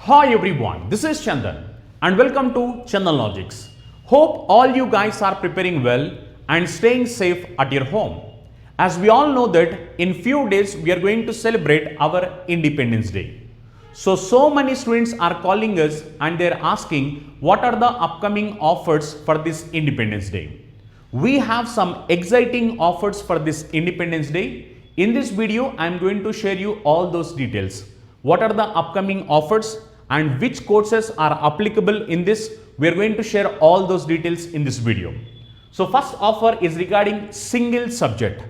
Hi everyone, this is Chandan and welcome to Chandan Logics. Hope all you guys are preparing well and staying safe at your home. As we all know that in few days we are going to celebrate our Independence Day. So many students are calling us and they are asking what are the upcoming offers for this Independence Day. We have some exciting offers for this Independence Day. In this video, I am going to share you all those details. What are the upcoming offers and which courses are applicable in this? We are going to share all those details in this video. So first offer is regarding single subject.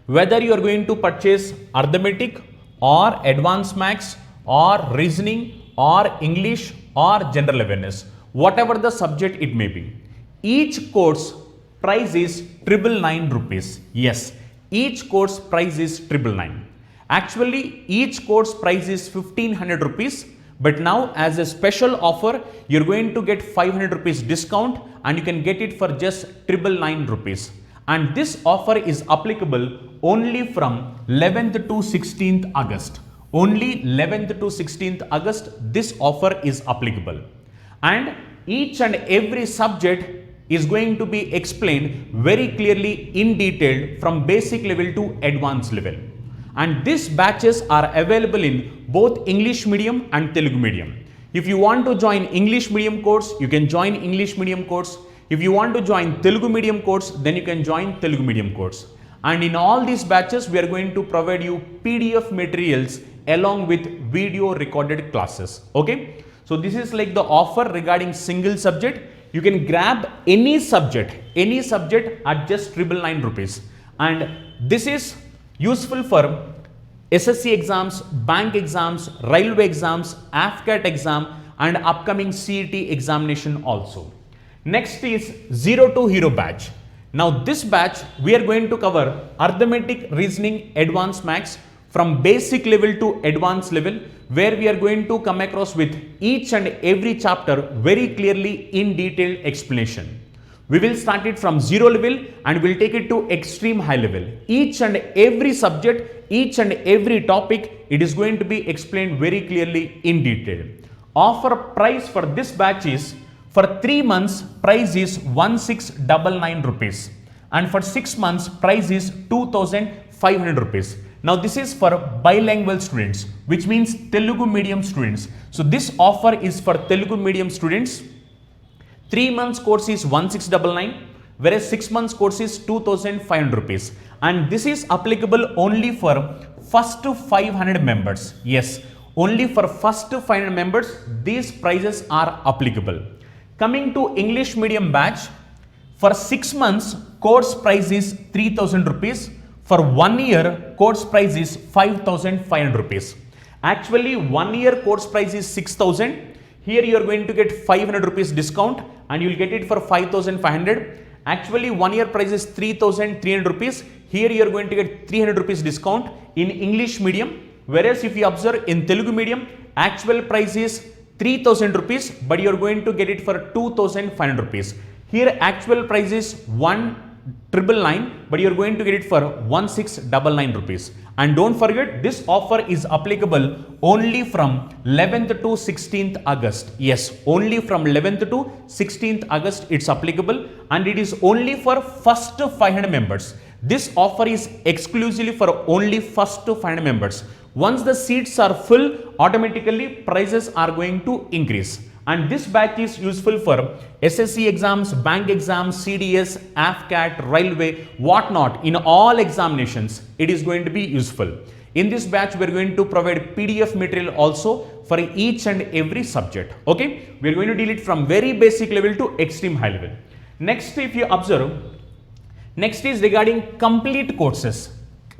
Whether you are going to purchase arithmetic or advanced maths or reasoning or English or general awareness, whatever the subject it may be, each course price is 999 rupees. Yes, each course price is 999. Actually, each course price is 1500 rupees. But now as a special offer, you're going to get 500 rupees discount and you can get it for just 999 rupees. And this offer is applicable only from 11th to 16th August. Only 11th to 16th August, this offer is applicable. And each and every subject is going to be explained very clearly in detail from basic level to advanced level. And these batches are available in both English medium and Telugu medium. If you want to join English medium course, you can join English medium course. If you want to join Telugu medium course, then you can join Telugu medium course. And in all these batches, we are going to provide you PDF materials along with video recorded classes. Okay. So this is like the offer regarding single subject. You can grab any subject at just 999 rupees. And this is useful for SSC exams, bank exams, railway exams, AFCAT exam and upcoming CET examination also. Next is 0 to Hero batch. Now this batch we are going to cover arithmetic, reasoning, advanced maths from basic level to advanced level, where we are going to come across with each and every chapter very clearly in detailed explanation. We will start it from 0 level and we'll take it to extreme high level. Each and every subject, each and every topic, it is going to be explained very clearly in detail. Offer price for this batch is, for 3 months price is 1699 rupees and for 6 months price is 2500 rupees. Now this is for bilingual students, which means Telugu medium students. So this offer is for Telugu medium students. 3 months course is 1699, whereas 6 months course is 2500 rupees. And this is applicable only for first 500 members. Yes, only for first 500 members, these prices are applicable. Coming to English medium batch, for 6 months course price is 3000 rupees. For 1 year, course price is 5500 rupees. Actually, 1 year course price is 6000. Here you are going to get 500 rupees discount and you will get it for 5500. Actually, 1 year price is 3300 rupees. Here you are going to get 300 rupees discount in English medium. Whereas if you observe in Telugu medium, actual price is 3000 rupees, but you are going to get it for 2500 rupees. Here actual price is 1999, but you are going to get it for 1699 rupees. And don't forget, this offer is applicable only from 11th to 16th August. Yes, only from 11th to 16th August it's applicable, and it is only for first 500 members. This offer is exclusively for only first 500 members. Once the seats are full, automatically prices are going to increase. And this batch is useful for SSC exams, bank exams, CDS, AFCAT, railway, whatnot. In all examinations, it is going to be useful. In this batch, we are going to provide PDF material also for each and every subject. Okay, we are going to deal it from very basic level to extreme high level. Next, if you observe, next is regarding complete courses.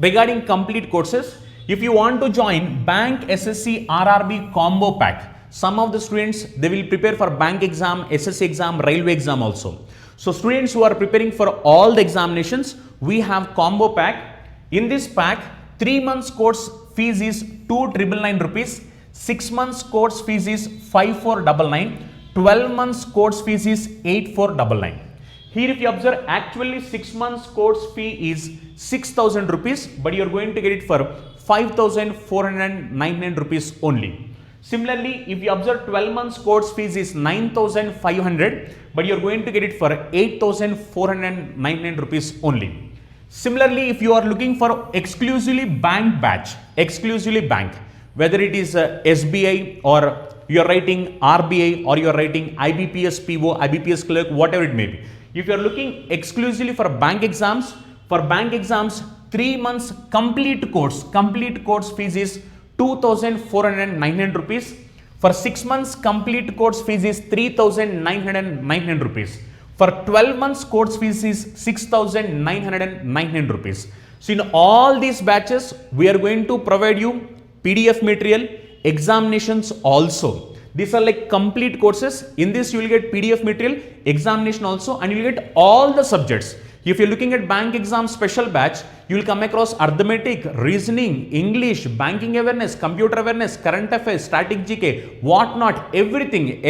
Regarding complete courses, if you want to join Bank SSC RRB combo pack, some of the students, they will prepare for bank exam, SSC exam, railway exam also. So students who are preparing for all the examinations, we have combo pack. In this pack, 3 months course fees is 2999 rupees, 6 months course fees is 5499, 12 months course fees is 8499. Here if you observe, actually 6 months course fee is 6000 rupees, but you are going to get it for 5499 rupees only. Similarly, if you observe 12 months course fees is 9,500, but you're going to get it for 8,499 rupees only. Similarly, if you are looking for exclusively bank batch, exclusively bank, whether it is SBI or you are writing RBI or you are writing IBPS PO, IBPS clerk, whatever it may be. If you are looking exclusively for bank exams, 3 months complete course fees is 2,499 rupees. For 6 months complete course fees is 3,999 rupees. For 12 months course fees is 6,999 rupees. So in all these batches, we are going to provide you PDF material, examinations also. These are like complete courses. In this you will get PDF material, examination also, and you will get all the subjects. If you're looking at bank exam special batch, you will come across arithmetic, reasoning, English, banking awareness, computer awareness, current affairs, static GK, whatnot, everything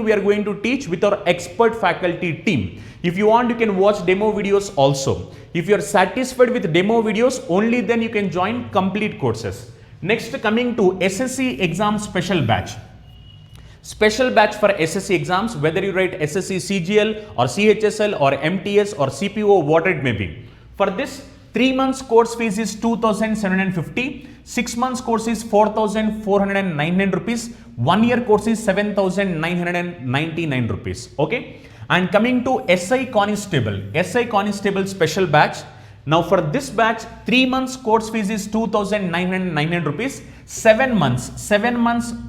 we are going to teach with our expert faculty team. If you want, you can watch demo videos also. If you are satisfied with demo videos, only then you can join complete courses. Next, coming to SSC exam special batch. Special batch for SSC exams, whether you write SSC CGL or CHSL or MTS or CPO, whatever it may be. For this, 3 months course fees is 2,750, 6 months course is 4,499 rupees, 1 year course is 7,999 rupees. Okay. And coming to SI Constable special batch. Now for this batch, 3 months course fees is 2,999 rupees. 7 months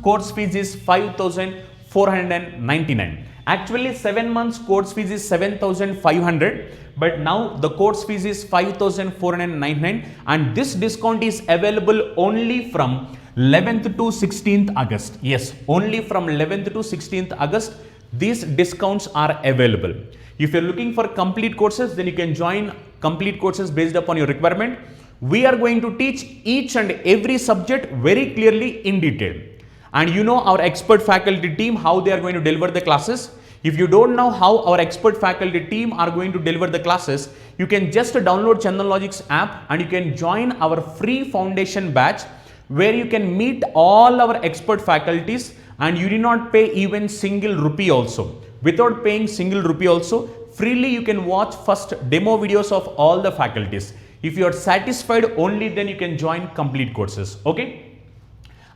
course fees is 5,499. Actually 7 months course fees is 7,500, but now the course fees is 5,499, and this discount is available only from 11th to 16th August. Yes, only from 11th to 16th August these discounts are available. If you're looking for complete courses, then you can join complete courses based upon your requirement. We are going to teach each and every subject very clearly in detail. And you know our expert faculty team, how they are going to deliver the classes. If you don't know how our expert faculty team are going to deliver the classes, you can just download ChandanLogix app and you can join our free foundation batch, where you can meet all our expert faculties and you do not pay even single rupee also. Without paying single rupee also, freely you can watch first demo videos of all the faculties. If you are satisfied, only then you can join complete courses. Okay.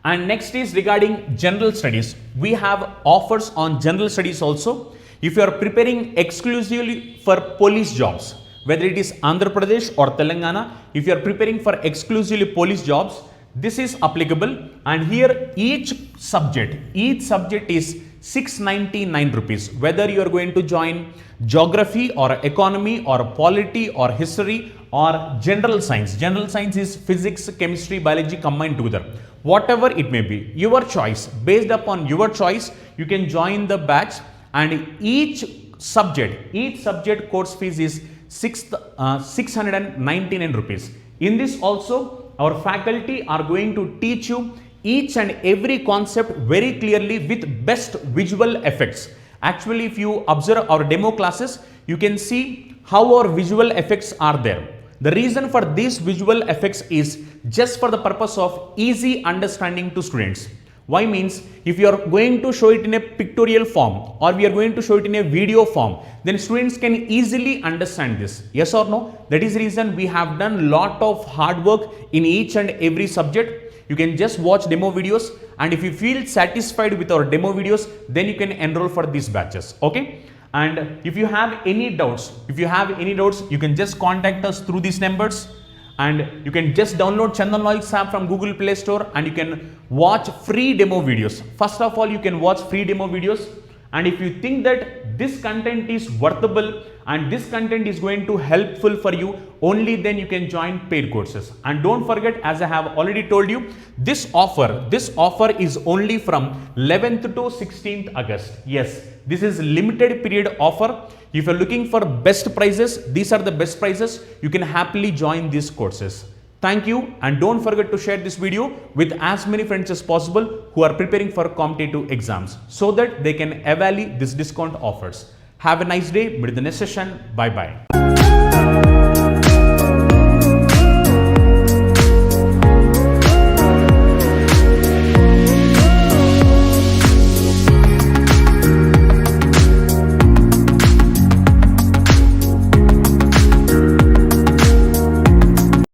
And next is regarding general studies. We have offers on general studies also. If you are preparing exclusively for police jobs, whether it is Andhra Pradesh or Telangana, if you are preparing for exclusively police jobs, this is applicable. And here each subject is 699 rupees. Whether you are going to join geography or economy or polity or history or general science. General science is physics, chemistry, biology combined together. Whatever it may be, your choice. Based upon your choice, you can join the batch, and each subject course fees is 699 rupees. In this also, our faculty are going to teach you each and every concept very clearly with best visual effects. Actually, if you observe our demo classes, you can see how our visual effects are there. The reason for these visual effects is just for the purpose of easy understanding to students. Why means, if you are going to show it in a pictorial form or we are going to show it in a video form, then students can easily understand this. Yes or no? That is the reason we have done lot of hard work in each and every subject. You can just watch demo videos, and if you feel satisfied with our demo videos, then you can enroll for these batches. Okay. And if you have any doubts, you can just contact us through these numbers, and you can just download ChandanLogix app from Google Play Store and you can watch free demo videos. First of all, you can watch free demo videos, and if you think that this content is worthwhile and this content is going to helpful for you, only then you can join paid courses. And don't forget, as I have already told you, this offer is only from 11th to 16th August. Yes, this is limited period offer. If you're looking for best prices, these are the best prices. You can happily join these courses. Thank you, and don't forget to share this video with as many friends as possible who are preparing for competitive exams, so that they can avail these discount offers. Have a nice day. Meet in the next session. Bye bye.